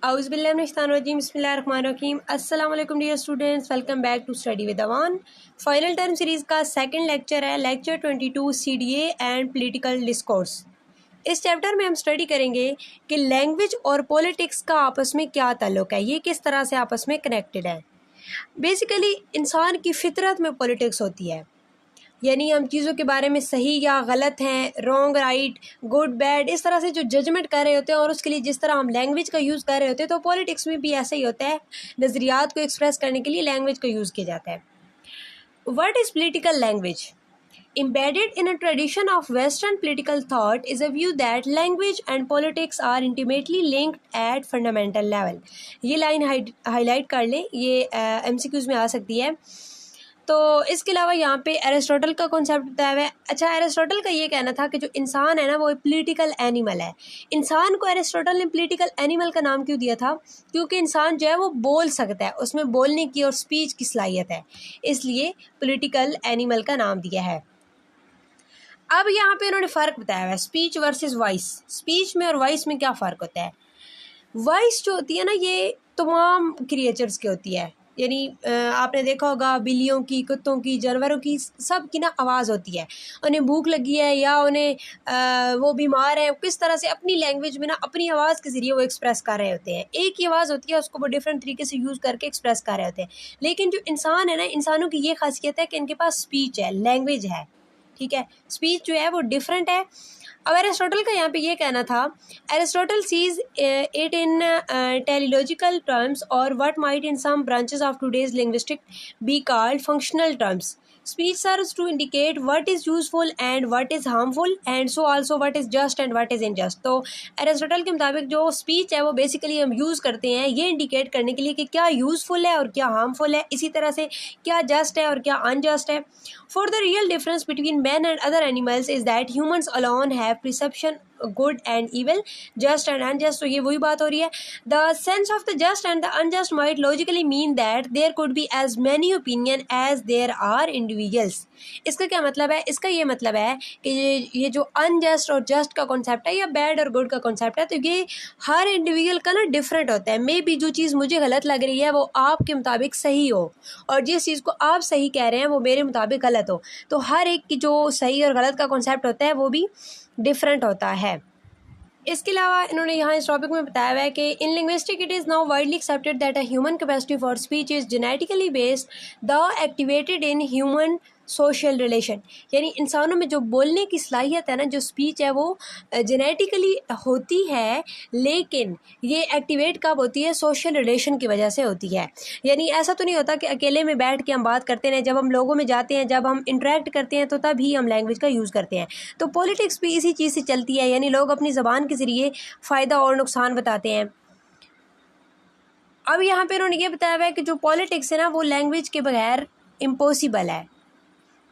औज़ुबिल्लाहिमिनश्शैतानिर्रजीम बिस्मिल्लाहिर्रहमानिर्रहीम। अस्सलाम वालेकुम dear students, welcome back to study with Awan. Final term series का सेकंड लेक्चर है, lecture 22 CDA and political discourse. इस चैप्टर में हम स्टडी करेंगे कि लैंग्वेज और पॉलिटिक्स का आपस में क्या ताल्लुक़ है, ये किस तरह से आपस में कनेक्टेड है। बेसिकली इंसान की फितरत में पॉलिटिक्स होती है, यानी हम चीज़ों के बारे में सही या गलत हैं, रॉन्ग राइट, गुड बैड, इस तरह से जो जजमेंट कर रहे होते हैं और उसके लिए जिस तरह हम लैंग्वेज का यूज़ कर रहे होते हैं, तो पॉलिटिक्स में भी ऐसा ही होता है। नज़रियात को एक्सप्रेस करने के लिए लैंग्वेज का यूज़ किया जाता है। What is political language? Embedded in a tradition of Western political thought is a view that language and politics are intimately linked at fundamental level। ये लाइन हाईलाइट कर लें, ये MCQs में आ सकती है। तो इसके अलावा यहाँ पे एरिस्टोटल का कॉन्सेप्ट बताया हुआ है। अच्छा, एरिस्टोटल का ये कहना था कि जो इंसान है ना, वो पॉलिटिकल एनिमल है। इंसान को एरिस्टोटल ने पॉलिटिकल एनिमल का नाम क्यों दिया था? क्योंकि इंसान जो है वो बोल सकता है, उसमें बोलने की और स्पीच की सलाहियत है, इसलिए पॉलिटिकल एनिमल का नाम दिया है। अब यहाँ पे उन्होंने फ़र्क बताया हुआ है, स्पीच वर्सेस वॉइस। स्पीच में और वॉइस में क्या फ़र्क होता है? वॉइस जो होती है ना, ये तमाम क्रिएचर्स की होती है, यानी आपने देखा होगा बिल्लियों की, कुत्तों की, जानवरों की, सब की ना आवाज़ होती है। उन्हें भूख लगी है या उन्हें वो बीमार है, किस तरह से अपनी लैंग्वेज में ना अपनी आवाज़ के ज़रिए वो एक्सप्रेस कर रहे होते हैं। एक ही आवाज़ होती है, उसको वो डिफरेंट तरीके से यूज़ करके एक्सप्रेस कर रहे होते हैं। लेकिन जो इंसान है ना, इंसानों की ये खासियत है कि इनके पास स्पीच है, लैंग्वेज है, ठीक है। स्पीच जो है वो डिफरेंट है। अब एरिस्टोटल का यहाँ पे ये कहना था, Aristotle sees it in teleological terms और what might in some branches of today's linguistic be called functional terms. Speech serves to indicate what is useful and what is harmful and so also what is just and what is unjust. तो Aristotle के मुताबिक जो speech है वो basically हम use करते हैं ये इंडिकेट करने के लिए कि क्या यूज़फुल है और क्या हार्मफुल है, इसी तरह से क्या जस्ट है और क्या अनजस्ट है। For the real difference between men and other animals is that humans alone have perception good and evil, just and unjust। तो ये वही बात हो रही है। The sense of the just and the unjust might logically mean that there could be as many opinion as there are individuals। इसका क्या मतलब है? इसका ये मतलब है कि ये जो unjust और just का कॉन्सेप्ट है या bad और good का कॉन्सेप्ट है, तो ये हर इंडिविजुअल का ना डिफरेंट होता है। मे बी जो चीज़ मुझे गलत लग रही है वो आपके मुताबिक सही हो, और जिस चीज़ को आप सही कह रहे हैं वो मेरे मुताबिक गलत हो। तो हर एक की जो सही और गलत का कॉन्सेप्ट होता है वो भी डिफरेंट होता है। इसके अलावा इन्होंने यहाँ इस टॉपिक में बताया हुआ है कि इन linguistic it is now widely accepted that a human capacity for speech is genetically based the activated in human social relation. यानी इंसानों में जो बोलने की सलाहियत है ना, जो स्पीच है, वो जेनेटिकली होती है, लेकिन ये एक्टिवेट कब होती है? सोशल रिलेशन की वजह से होती है। यानी ऐसा तो नहीं होता कि अकेले में बैठ के हम बात करते हैं, जब हम लोगों में जाते हैं, जब हम इंटरेक्ट करते हैं, तो तभी हम लैंग्वेज का यूज़ करते हैं। तो पॉलिटिक्स भी इसी चीज़ से चलती है, यानी लोग अपनी ज़बान के ज़रिए फ़ायदा और नुकसान बताते हैं। अब यहाँ पे उन्होंने ये बताया हुआ है कि जो पॉलिटिक्स है ना, वो लैंग्वेज के बगैर इम्पॉसिबल है।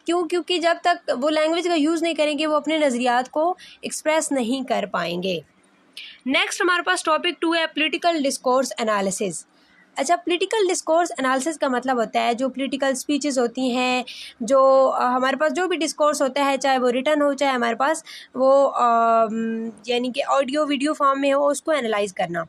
क्यों? क्योंकि जब तक वो लैंग्वेज का यूज़ नहीं करेंगे, वो अपने नज़रियात को एक्सप्रेस नहीं कर पाएंगे। नेक्स्ट हमारे पास टॉपिक 2 है, पॉलिटिकल डिस्कोर्स एनालिसिस। अच्छा, पॉलिटिकल डिस्कोर्स एनालिसिस का मतलब होता है जो पॉलिटिकल स्पीचेस होती हैं, जो हमारे पास जो भी डिस्कोर्स होता है, चाहे वो रिटन हो, चाहे हमारे पास वो यानी कि ऑडियो वीडियो फॉर्म में हो, उसको एनालाइज करना।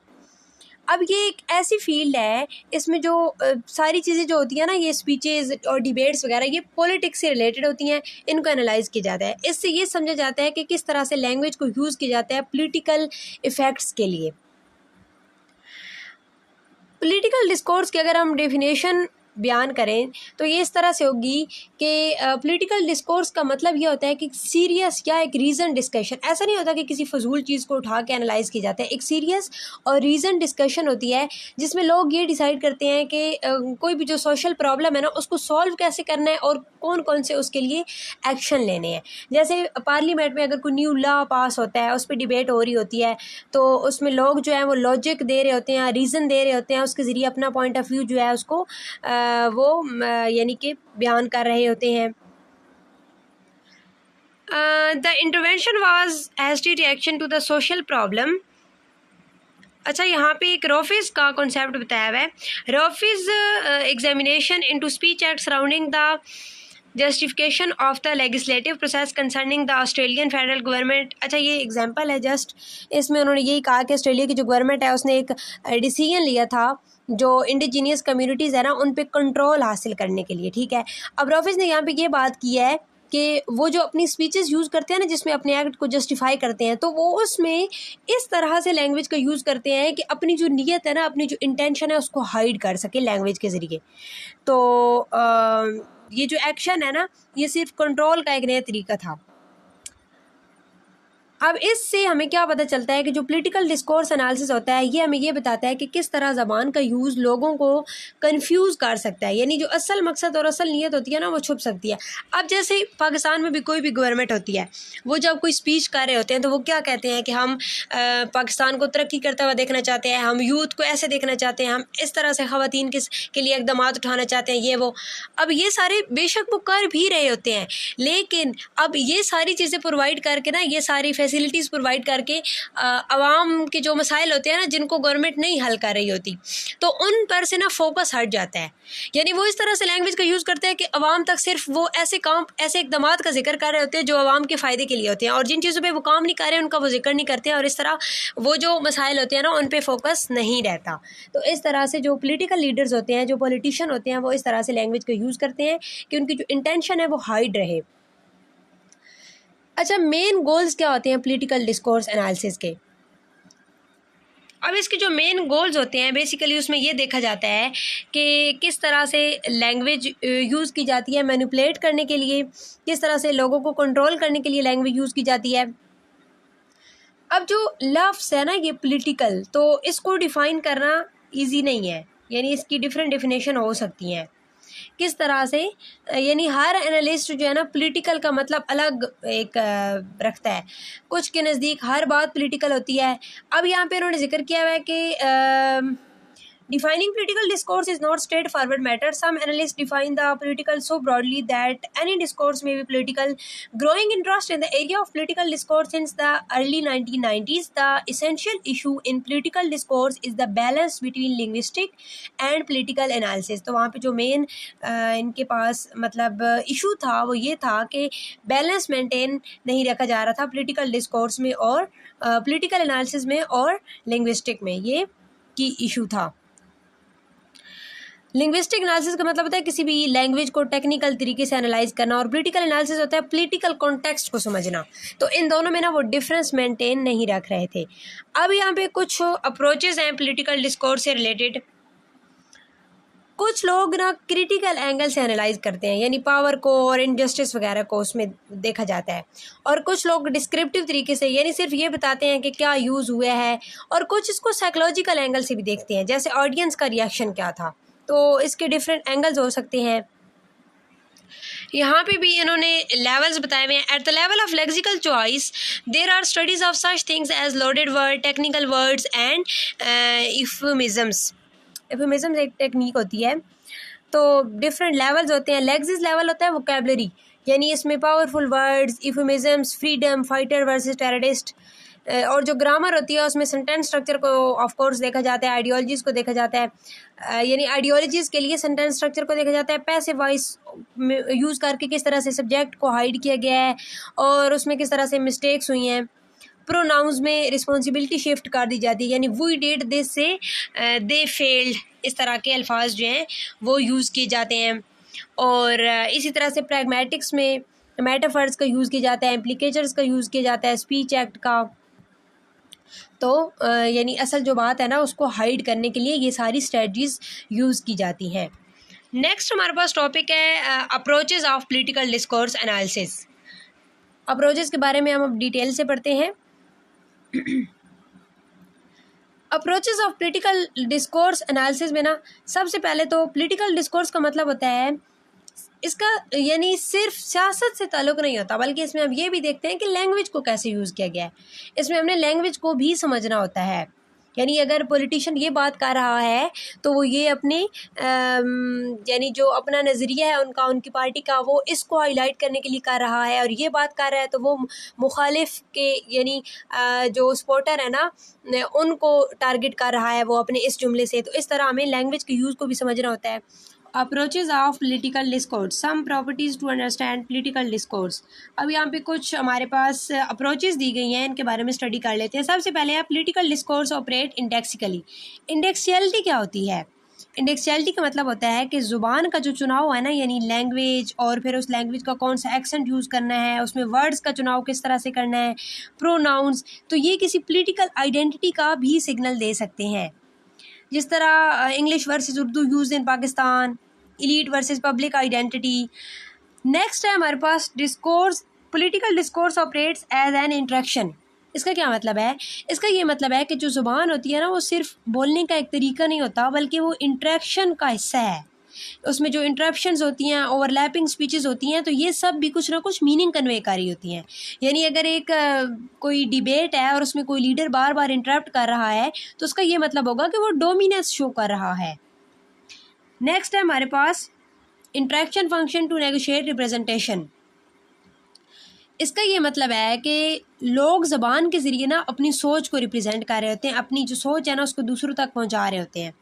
अब ये एक ऐसी फील्ड है, इसमें जो सारी चीज़ें जो होती हैं ना, ये स्पीचेस और डिबेट्स वगैरह, ये पॉलिटिक्स से रिलेटेड होती हैं, इनको एनालाइज किया जाता है। इससे ये समझा जाता है कि किस तरह से लैंग्वेज को यूज़ किया जाता है पॉलिटिकल इफ़ेक्ट्स के लिए। पॉलिटिकल डिस्कोर्स की अगर हम डेफिनेशन बयान करें तो ये इस तरह से होगी कि पॉलिटिकल डिस्कोर्स का मतलब ये होता है कि सीरियस या एक रीज़न डिस्कशन। ऐसा नहीं होता कि किसी फजूल चीज़ को उठा के एनालाइज किया जाता है। एक सीरियस और रीज़न डिस्कशन होती है जिसमें लोग ये डिसाइड करते हैं कि कोई भी जो सोशल प्रॉब्लम है ना, उसको सॉल्व कैसे करना है और कौन कौन से उसके लिए एक्शन लेने हैं। जैसे पार्लियामेंट में अगर कोई न्यू लॉ पास होता है, उस पर डिबेट हो रही होती है, तो उसमें लोग जो है वो लॉजिक दे रहे होते हैं, रीज़न दे रहे होते हैं, उसके ज़रिए अपना पॉइंट ऑफ व्यू जो है उसको यानी कि बयान कर रहे होते हैं। The intervention was hasty reaction to the social problem. अच्छा, यहाँ पे एक रोफिस का कॉन्सेप्ट बताया हुआ है। Roffee's examination into speech act surrounding the justification of the legislative process concerning the Australian federal government. अच्छा, ये एग्जांपल है जस्ट, इसमें उन्होंने यही कहा कि ऑस्ट्रेलिया की जो गवर्नमेंट है उसने एक डिसीजन लिया था जो इंडिजीनियस कम्युनिटीज़ है ना उन पे कंट्रोल हासिल करने के लिए। ठीक है, अब रॉफिस ने यहाँ पे ये बात की है कि वो जो अपनी स्पीचेस यूज़ करते हैं ना जिसमें अपने एक्ट को जस्टिफाई करते हैं, तो वो उसमें इस तरह से लैंग्वेज का यूज़ करते हैं कि अपनी जो नीयत है ना, अपनी जो इंटेंशन है उसको हाइड कर सके लैंग्वेज के ज़रिए। तो ये जो एक्शन है ना ये सिर्फ कंट्रोल का एक नया तरीका था। अब इससे हमें क्या पता चलता है कि जो पॉलिटिकल डिस्कोर्स एनालिसिस होता है ये हमें ये बताता है कि किस तरह ज़बान का यूज़ लोगों को कंफ्यूज कर सकता है, यानी जो असल मकसद और असल नीयत होती है ना वो छुप सकती है। अब जैसे पाकिस्तान में भी कोई भी गवर्नमेंट होती है, वो जब कोई स्पीच कर रहे होते हैं तो वो क्या कहते हैं कि हम पाकिस्तान को तरक्की करता हुआ देखना चाहते हैं, हम यूथ को ऐसे देखना चाहते हैं, हम इस तरह से ख़वातीन के लिए इक़दाम उठाना चाहते हैं, ये वो। अब ये सारे बेशक वो कर भी रहे होते हैं, लेकिन अब ये सारी चीज़ें प्रोवाइड करके ना, ये सारी फैसिलिटीज़ प्रोवाइड करके आवाम के जो मसाइल होते हैं ना जिनको गवर्नमेंट नहीं हल कर रही होती, तो उन पर से ना फोकस हट जाता है। यानी वो इस तरह से लैंग्वेज का यूज़ करते हैं कि आवाम तक सिर्फ वो ऐसे काम, ऐसे इक़दाम का जिक्र कर रहे होते हैं जो आवाम के फ़ायदे के लिए होते हैं, और जिन चीज़ों पे वो काम नहीं कर रहे उनका वो जिक्र नहीं करते हैं, और इस तरह वो जो मसाइल होते हैं ना उन पे फोकस नहीं रहता। तो इस तरह से जो पॉलिटिकल लीडर्स होते हैं, जो पॉलिटिशियन होते हैं, वो इस तरह से लैंग्वेज का यूज़ करते हैं कि उनकी जो इंटेंशन है वो हाइड रहे। अच्छा, मेन गोल्स क्या होते हैं पॉलिटिकल डिस्कोर्स एनालिसिस के? अब इसके जो मेन गोल्स होते हैं बेसिकली उसमें ये देखा जाता है कि किस तरह से लैंग्वेज यूज़ की जाती है मैनिपुलेट करने के लिए, किस तरह से लोगों को कंट्रोल करने के लिए लैंग्वेज यूज़ की जाती है। अब जो लफ्ज़ है ना ये पॉलिटिकल, तो इसको डिफ़ाइन करना इजी नहीं है, यानी इसकी डिफरेंट डेफिनेशन हो सकती हैं किस तरह से, यानी हर एनालिस्ट जो है ना पॉलिटिकल का मतलब अलग एक रखता है, कुछ के नज़दीक हर बात पॉलिटिकल होती है। अब यहाँ पे उन्होंने जिक्र किया हुआ है कि defining political discourse is not straightforward matter. Some analysts define the political so broadly that any discourse may be political. Growing interest in the area of political discourse since the early 1990s, the essential issue in political discourse is the balance between linguistic and political analysis. तो वहाँ पे जो main इनके पास मतलब issue था वो ये था कि बैलेंस मेंटेन नहीं रखा जा रहा था पॉलिटिकल डिस्कोर्स में और पॉलिटिकल एनालिसिस में और लिंग्विस्टिक में, ये की इशू था। लिंग्विस्टिक एनालिसिस का मतलब होता है किसी भी लैंग्वेज को टेक्निकल तरीके से एनालाइज करना, और पॉलिटिकल एनालिसिस होता है पॉलिटिकल कॉन्टेक्स्ट को समझना। तो इन दोनों में ना वो डिफरेंस मेंटेन नहीं रख रहे थे। अब यहाँ पे कुछ अप्रोचेस हैं पॉलिटिकल डिस्कोर्स से रिलेटेड। कुछ लोग ना क्रिटिकल एंगल से एनालाइज करते हैं, यानी पावर को और इनजस्टिस वगैरह को उसमें देखा जाता है, और कुछ लोग डिस्क्रिप्टिव तरीके से, यानी सिर्फ ये बताते हैं कि क्या यूज़ हुआ है, और कुछ इसको साइकोलॉजिकल एंगल से भी देखते हैं, जैसे ऑडियंस का रिएक्शन क्या था। तो इसके डिफरेंट एंगल्स हो सकते हैं। यहाँ पे भी इन्होंने लेवल्स बताए हुए हैं। At the level of lexical choice there are studies of such things as loaded word, technical words and euphemisms. Euphemisms एक टेक्निक होती है, तो डिफरेंट लेवल्स होते हैं। लेक्सिस लेवल होता है वोकैबुलरी, यानी इसमें powerful words, euphemisms, freedom, fighter versus terrorist, और जो ग्रामर होती है उसमें सेंटेंस स्ट्रक्चर को ऑफ कोर्स देखा जाता है, आइडियोलॉजीज़ को देखा जाता है, यानी आइडियोलॉजीज़ के लिए सेंटेंस स्ट्रक्चर को देखा जाता है, पैसिव वॉइस यूज़ करके किस तरह से सब्जेक्ट को हाइड किया गया है और उसमें किस तरह से मिस्टेक्स हुई हैं। प्रोनाउंस में रिस्पॉन्सिबिलिटी शिफ्ट कर दी जाती है, यानी वी डिड दिस से दे फेल्ड, इस तरह के अल्फाज जो हैं वो यूज़ किए जाते हैं। और इसी तरह से प्रैग्मेटिक्स में मेटाफर्स का यूज़ किया जाता है, इम्प्लीकेशंस का यूज़ किया जाता है, स्पीच एक्ट का। तो यानी असल जो बात है ना उसको हाइड करने के लिए ये सारी स्ट्रेटजीज यूज़ की जाती हैं। नेक्स्ट हमारे पास टॉपिक है approaches of political discourse analysis. Approaches के बारे में हम अब डिटेल से पढ़ते हैं। Approaches of political discourse analysis में ना सबसे पहले तो पॉलिटिकल डिस्कोर्स का मतलब होता है, इसका यानी सिर्फ सियासत से ताल्लुक़ नहीं होता, बल्कि इसमें हम ये भी देखते हैं कि लैंग्वेज को कैसे यूज़ किया गया है। इसमें हमने लैंग्वेज को भी समझना होता है, यानी अगर पॉलिटिशियन ये बात कर रहा है तो वो ये अपने यानी जो अपना नज़रिया है उनका, उनकी पार्टी का, वो इसको हाईलाइट करने के लिए कर रहा है, और ये बात कर रहा है तो वो मुखालिफ के यानी जो सपोर्टर है ना उनको टारगेट कर रहा है वो अपने इस जुमले से। तो इस तरह हमें लैंग्वेज के यूज़ को भी समझना होता है। Approaches of political discourse, some properties to understand political discourse. अब यहाँ पे कुछ हमारे पास अप्रोचेज दी गई हैं, इनके बारे में स्टडी कर लेते हैं। सबसे पहले है पोलिटिकल डिस्कोर्स ऑपरेट इंडेक्सिकली। इंडेक्सियलिटी क्या होती है? इंडेक्सियलिटी का मतलब होता है कि ज़ुबान का जो चुनाव है ना, यानी लैंग्वेज, और फिर उस लैंग्वेज का कौन सा एक्सेंट यूज़ करना है, उसमें वर्ड्स का चुनाव किस तरह से करना है, प्रोनाउंस, तो ये किसी पोलिटिकल आइडेंटिटी का भी सिग्नल दे सकते हैं। जिस तरह English versus Urdu use in Pakistan, elite versus public identity. Next है हमारे पास discourse. Political discourse operates as an interaction. इसका क्या मतलब है? इसका ये मतलब है कि जो ज़ुबान होती है ना, वो सिर्फ बोलने का एक तरीका नहीं होता, बल्कि वो इंटरेक्शन का हिस्सा है। उसमें जो इंटरप्शंस होती हैं, ओवरलैपिंग स्पीचेस होती हैं, तो ये सब भी कुछ ना कुछ मीनिंग कन्वे कर रही होती हैं। यानी अगर एक कोई डिबेट है और उसमें कोई लीडर बार बार इंटरप्ट कर रहा है, तो उसका ये मतलब होगा कि वो डोमिनेंस शो कर रहा है। नेक्स्ट है हमारे पास interaction function to negotiate representation. इसका ये मतलब है कि लोग ज़बान के ज़रिए ना अपनी सोच को रिप्रेजेंट कर रहे होते हैं, अपनी जो सोच है ना उसको दूसरों तक पहुंचा रहे होते हैं,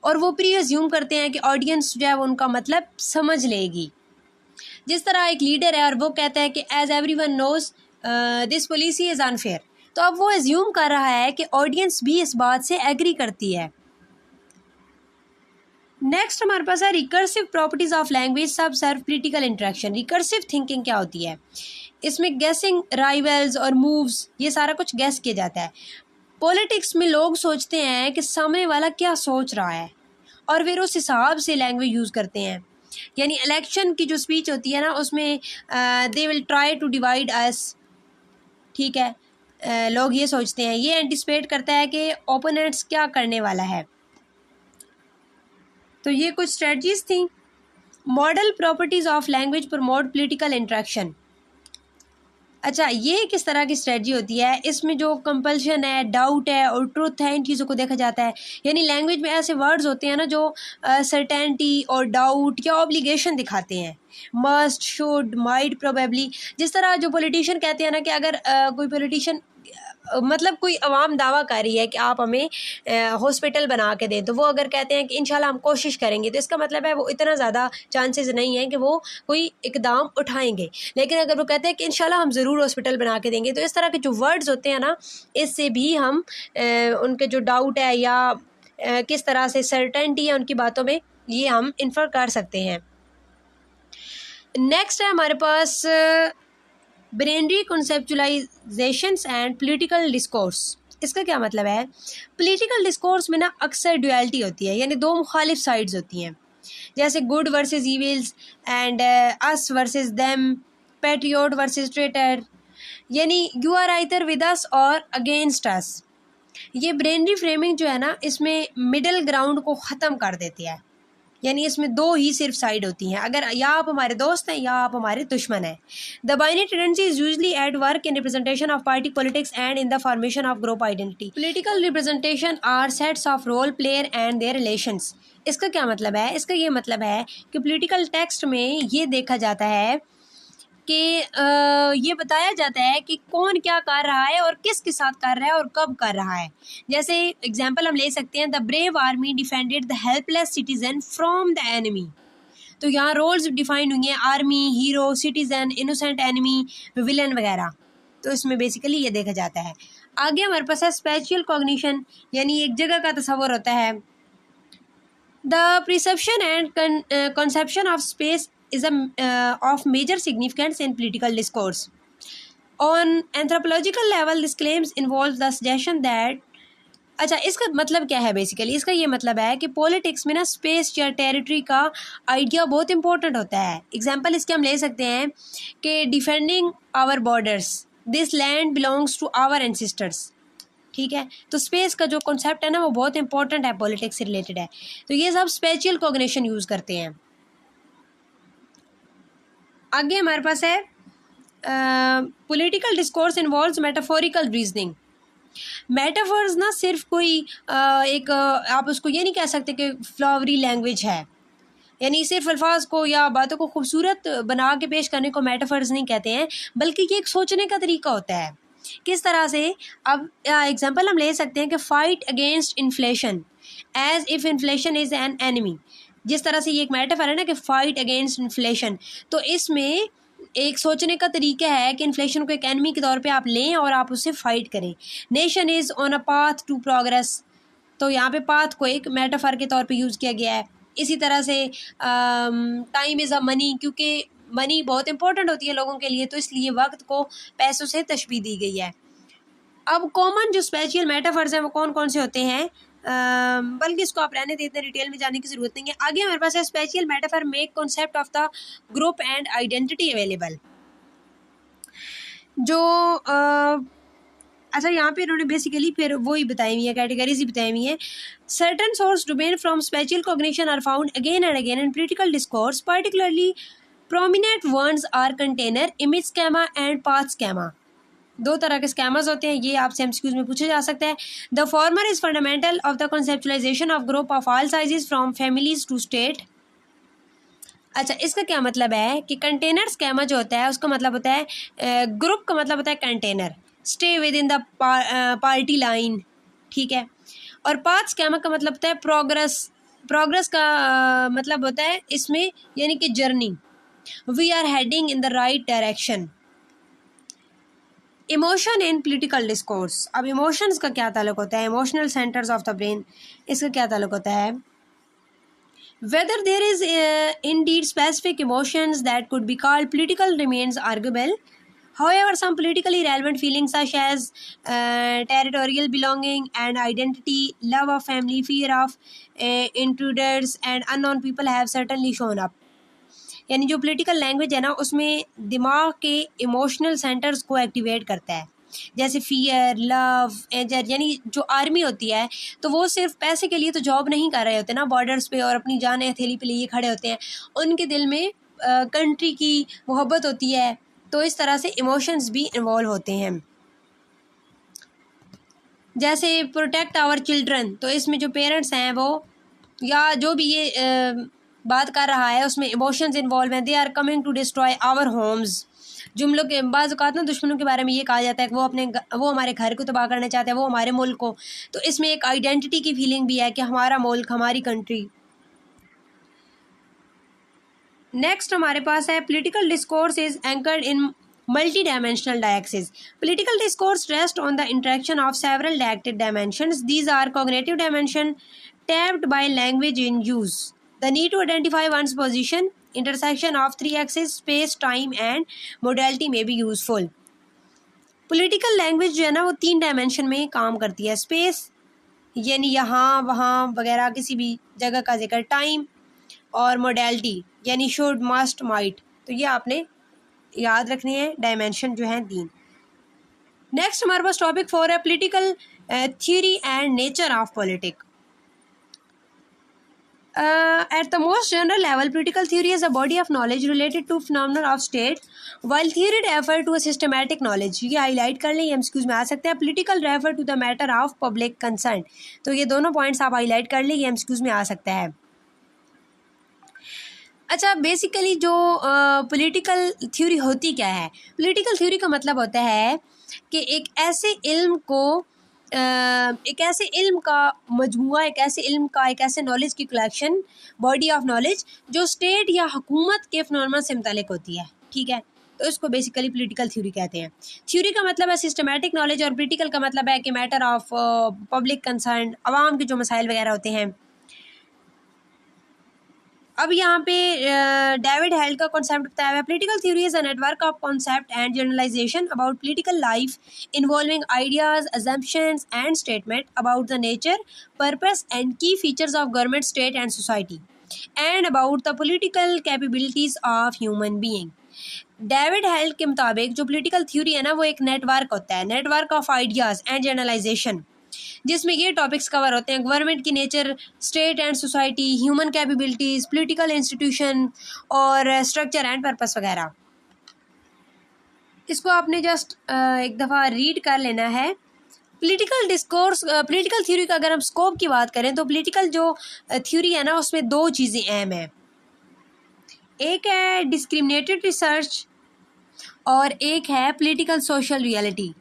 और वो प्री अज्यूम करते हैं कि ऑडियंस जो है वो उनका मतलब समझ लेगी। जिस तरह एक लीडर है और वो कहता है कि as everyone knows this policy is unfair, तो अब वो अज्यूम कर रहा है कि ऑडियंस भी इस बात से एग्री करती है। नेक्स्ट हमारे पास है रिकर्सिव प्रॉपर्टीज ऑफ लैंग्वेज सब सर्व क्रिटिकल इंटरेक्शन। रिकर्सिव थिंकिंग क्या होती है? इसमें गेसिंग, राइवल्स और मूव्स, ये सारा कुछ गेस किया जाता है। पॉलिटिक्स में लोग सोचते हैं कि सामने वाला क्या सोच रहा है, और फिर उस हिसाब से लैंग्वेज यूज़ करते हैं। यानी इलेक्शन की जो स्पीच होती है ना, उसमें they will try to divide us, ठीक है, लोग ये सोचते हैं, ये एंटिसिपेट करता है कि ओपोनेंट्स क्या करने वाला है। तो ये कुछ स्ट्रेटजीज थी। Model properties of language promote political interaction. अच्छा, ये किस तरह की स्ट्रेटजी होती है? इसमें जो कंपल्शन है, डाउट है और ट्रुथ है, इन चीज़ों को देखा जाता है। यानी लैंग्वेज में ऐसे वर्ड्स होते हैं ना जो सर्टेनिटी और डाउट या ऑब्लिगेशन दिखाते हैं। Must, should, might, probably. जिस तरह जो पॉलिटिशियन कहते हैं ना कि अगर कोई पॉलिटिशियन मतलब कोई अवाम दावा कर रही है कि आप हमें हॉस्पिटल बना के दें, तो वो अगर कहते हैं कि इंशाल्लाह हम कोशिश करेंगे, तो इसका मतलब है वो इतना ज़्यादा चांसेस नहीं है कि वो कोई इकदाम उठाएंगे। लेकिन अगर वो कहते हैं कि इंशाल्लाह हम ज़रूर हॉस्पिटल बना के देंगे, तो इस तरह के जो वर्ड्स होते हैं ना, इससे भी हम उनके जो डाउट है या किस तरह से सर्टेनिटी है उनकी बातों में, ये हम इन्फर कर सकते हैं। नेक्स्ट है हमारे पास ब्रेनरी कॉन्सेप्चुलाइजेशंस एंड पॉलिटिकल डिस्कोर्स। इसका क्या मतलब है? पॉलिटिकल डिस्कोर्स में ना अक्सर ड्यूअलिटी होती है, यानी दो मुखालिफ साइड्स होती हैं, जैसे good versus evils and us versus them, patriot versus traitor, यानी you are either with us और अगेंस्ट अस। ये ब्रेनरी फ्रेमिंग जो है ना, इसमें मिडिल ग्राउंड को ख़त्म कर देती है। यानी इसमें दो ही सिर्फ साइड होती हैं, अगर या आप हमारे दोस्त हैं या आप हमारे दुश्मन हैं। The binary tendency is usually at work in representation of party politics and in the formation of group identity. Political representation are sets of role player and their relations. इसका क्या मतलब है? इसका ये मतलब है कि पॉलिटिकल टेक्स्ट में ये देखा जाता है कि ये बताया जाता है कि कौन क्या कर रहा है और किसके साथ कर रहा है और कब कर रहा है। जैसे एग्जांपल हम ले सकते हैं, the brave army defended the helpless citizen from the enemy. तो यहाँ रोल्स डिफाइंड हुई हैं, army, hero, citizen, innocent enemy, villain वगैरह। तो इसमें बेसिकली ये देखा जाता है। आगे हमारे पास है स्पेशियल कॉग्निशन, यानी एक जगह का तस्वर होता है। The perception and conception of space is of major significance in political discourse. On anthropological level, this claims involves the suggestion that अच्छा, इसका मतलब क्या है? बेसिकली इसका ये मतलब है कि पॉलिटिक्स में ना स्पेस या टेरिटरी का आइडिया बहुत इंपॉर्टेंट होता है। एग्जांपल इसके हम ले सकते हैं कि defending our borders, this land belongs to our ancestors, ठीक है। तो स्पेस का जो कॉन्सेप्ट है ना, वो बहुत इंपॉर्टेंट है, पॉलिटिक्स से रिलेटेड है। तो ये सब स्पेशियल कॉग्निशन यूज़ करते हैं। आगे हमारे पास है political discourse involves metaphorical reasoning. Metaphors ना सिर्फ कोई एक आप उसको ये नहीं कह सकते कि फ्लावरी लैंग्वेज है, यानी सिर्फ अल्फाज को या बातों को खूबसूरत बना के पेश करने को मेटाफर्स नहीं कहते हैं, बल्कि ये एक सोचने का तरीका होता है। किस तरह से? अब एग्जांपल हम ले सकते हैं कि fight against inflation as if inflation is an enemy. जिस तरह से ये एक मेटाफर है ना कि फाइट अगेंस्ट इन्फ्लेशन, तो इसमें एक सोचने का तरीका है कि इन्फ्लेशन को एक एनिमी के तौर पे आप लें और आप उससे फाइट करें। Nation is on a path to progress, तो यहाँ पे पाथ को एक मेटाफर के तौर पे यूज़ किया गया है। इसी तरह से टाइम इज़ अ मनी, क्योंकि मनी बहुत इंपॉर्टेंट होती है लोगों के लिए, तो इसलिए वक्त को पैसों से तशबीह दी गई है। अब कॉमन जो स्पेशल मेटाफर्स हैं वो कौन कौन से होते हैं, बल्कि इसको आप रहने देते हैं, डिटेल में जाने की ज़रूरत नहीं है। आगे हमारे पास है special metaphor make concept of the group and identity available. जो अच्छा, यहाँ पे इन्होंने बेसिकली फिर वही बताई हुई है, कैटेगरीज ही बताई हुई है। Certain source domain from spatial cognition are found again and again in political discourse, particularly prominent words are container, image schema and path schema. दो तरह के स्कैमर्स होते हैं, ये आपसे एमसीक्यूज में पूछा जा सकता है। The former is fundamental of the conceptualization of group of all sizes from families to state. अच्छा, इसका क्या मतलब है कि कंटेनर स्कैमर जो होता है उसका मतलब होता है, ग्रुप का मतलब होता है container, stay with in the party line, ठीक है। और पाथ स्कैमर का मतलब होता है प्रोग्रेस, प्रोग्रेस का मतलब होता है इसमें यानी कि journey, we are heading in the right direction. Emotion in political discourse, अब इमोशंस का क्या ताल्लुक होता है, emotional centres of the brain, इसका क्या ताल्लुक होता है। Whether there is indeed specific emotions that could be called political remains arguable. However, some politically relevant feelings such as territorial belonging and identity, love of family, fear of intruders and unknown people have certainly shown up. यानी जो political language है ना उसमें दिमाग के emotional centres को activate करता है, जैसे फियर, लव, एंजर। यानी जो आर्मी होती है तो वो सिर्फ पैसे के लिए तो जॉब नहीं कर रहे होते ना बॉर्डर्स पे, और अपनी जान हथेली पे लिए खड़े होते हैं, उनके दिल में कंट्री की मोहब्बत होती है, तो इस तरह से इमोशंस भी इन्वॉल्व होते हैं। जैसे प्रोटेक्ट आवर चिल्ड्रन, तो इसमें जो पेरेंट्स हैं वो या जो भी ये बात कर रहा है उसमें इमोशंस इन्वॉल्व हैं। They are coming to destroy our homes. जुमलों के बाज़ औक़ात ना दुश्मनों के बारे में ये कहा जाता है कि वो हमारे घर को तबाह करना चाहते हैं, वो हमारे मुल्क को, तो इसमें एक आइडेंटिटी की फीलिंग भी है कि हमारा मुल्क, हमारी कंट्री। नेक्स्ट हमारे पास है political discourse is anchored in multi dimensional deixis. Political discourse rest on the interaction of several directed dimensions. These are cognitive dimension tapped by language in use. The need to identify one's position, intersection of three axes, space, time and modality may be useful. Political language जो है ना वो 3 dimension में काम करती है। Space यानी यहाँ वहाँ वगैरह किसी भी जगह का जिक्र, टाइम, और मोडैलिटी यानी शुड, मस्ट, माइट, तो ये आपने याद रखनी है डायमेंशन जो हैं 3। नेक्स्ट हमारे पास टॉपिक 4 है political theory and nature of politics. At the most general level, political theory is a body of knowledge related to phenomena of state, while theory refer to a systematic knowledge. ये highlight कर लें, ये MCQs में आ सकते हैं। Political refer to the matter of public concern, तो ये दोनों पॉइंट्स आप हाईलाइट कर लें, ये एमसीक्यूज में आ सकता है। अच्छा, बेसिकली जो पॉलिटिकल थ्योरी होती क्या है, पॉलिटिकल थ्योरी का मतलब होता है कि एक ऐसे इल्म का मजमुआ, एक ऐसे नॉलेज की कलेक्शन, बॉडी ऑफ नॉलेज जो स्टेट या हुकूमत के फिनोमेना से मुतालिक होती है, ठीक है, तो इसको बेसिकली पॉलिटिकल थ्योरी कहते हैं। थ्योरी का मतलब है सिस्टमैटिक नॉलेज और पॉलिटिकल का मतलब है कि मैटर ऑफ पब्लिक कंसर्न, आवाम के जो मसाइल वगैरह होते हैं। अब यहाँ पे डेविड हेल्ड का कॉन्सेप्ट बताया हुआ है। Political theory is a network of concept and generalization about political life involving ideas, assumptions and statement about the nature, purpose and key features of government, state and society and about the political capabilities of human being. David Held के मुताबिक जो political theory है ना वो एक network होता है, network of ideas and generalization, जिसमें ये टॉपिक्स कवर होते हैं: गवर्नमेंट की nature, state and society, human capabilities, political institution और स्ट्रक्चर एंड पर्पस वगैरह। इसको आपने जस्ट एक दफ़ा रीड कर लेना है। पॉलिटिकल डिस्कोर्स, पॉलिटिकल थ्योरी का अगर हम स्कोप की बात करें तो पॉलिटिकल जो थ्योरी है ना उसमें 2 चीज़ें अहम हैं। एक है डिस्क्रिमिनेटेड रिसर्च और एक है political social reality.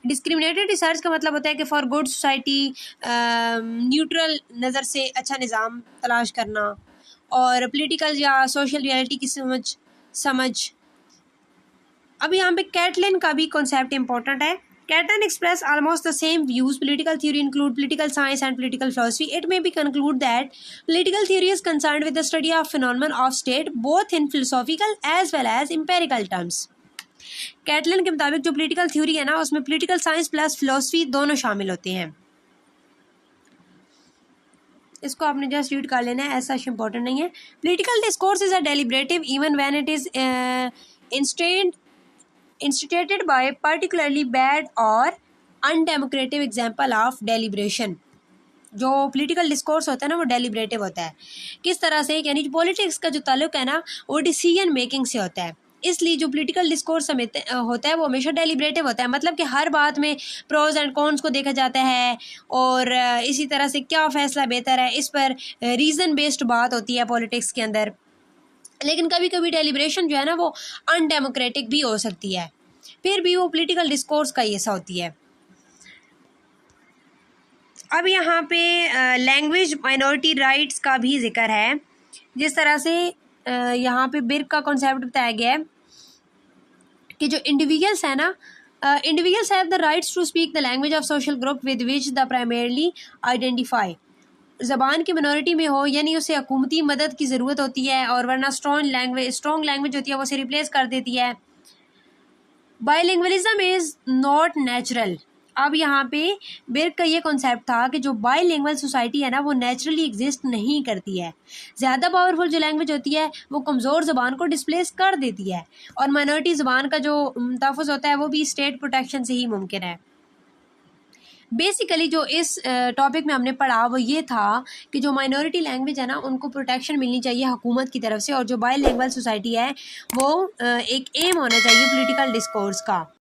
Discriminated research का मतलब होता है कि फॉर गुड सोसाइटी न्यूट्रल नज़र से अच्छा निज़ाम तलाश करना, और पॉलिटिकल या सोशल रियलिटी की समझ। अब यहाँ पे कैटलिन का भी कॉन्सेप्ट इंपॉर्टेंट है। Catlin express almost the same views. Political theory include political science and political philosophy. It may be concluded that political theory is concerned with the study of phenomenon of state, both in philosophical as well as empirical terms. Caitlin के मुताबिक जो political theory है ना, उसमें political science plus philosophy दोनों शामिल होते हैं। इसको आपने जस्ट रीड कर लेना है, ऐसा इंपॉर्टेंट नहीं है। Political discourse is a deliberative even when it is instituted by particularly bad or undemocratic example of deliberation। जो पॉलिटिकल डिस्कोर्स होता है ना, वो डेलिब्रेटिव होता है। किस तरह से, यानी पॉलिटिक्स का जो ताल्लुक है ना, वो डिसीजन मेकिंग से होता है। इसलिए जो पॉलिटिकल डिस्कोर्स होता है वो हमेशा डेलिब्रेटिव होता है, मतलब कि हर बात में प्रोज एंड कॉन्स को देखा जाता है और इसी तरह से क्या फ़ैसला बेहतर है, इस पर रीज़न बेस्ड बात होती है पॉलिटिक्स के अंदर। लेकिन कभी कभी डेलिब्रेशन जो है ना, वो अनडेमोक्रेटिक भी हो सकती है, फिर भी वो पॉलिटिकल डिस्कोर्स का हिस्सा होती है। अब यहाँ पे लैंग्वेज माइनॉरिटी राइट्स का भी जिक्र है। जिस तरह से यहाँ पे बिर्क का कॉन्सेप्ट बताया गया है कि जो इंडिविजुअल्स है ना, individuals have the rights to speak the language of social group with which the primarily identify. ज़बान की मिनॉरिटी में हो, यानी उसे हुकूमती मदद की ज़रूरत होती है, और वरना स्ट्रॉन्ग लैंग्वेज होती है वो उसे रिप्लेस कर देती है। बाईलिंगुअलिज्म इज़ नॉट नेचुरल। अब यहाँ पे बिर्क का ये कॉन्सेप्ट था कि जो बाईलिंगुअल सोसाइटी है ना, वो नेचुरली एग्जिस्ट नहीं करती है। ज़्यादा पावरफुल जो लैंग्वेज होती है वो कमज़ोर ज़बान को डिस्प्लेस कर देती है, और माइनॉरिटी ज़बान का जो तहफ़्फ़ुज़ होता है वो भी स्टेट प्रोटेक्शन से ही मुमकिन है। बेसिकली जो इस टॉपिक में हमने पढ़ा वो ये था कि जो माइनॉरिटी लैंग्वेज है ना, उनको प्रोटेक्शन मिलनी चाहिए हुकूमत की तरफ से, और जो बाईलिंगुअल सोसाइटी है वो एक एम होना चाहिए पॉलिटिकल डिस्कोर्स का।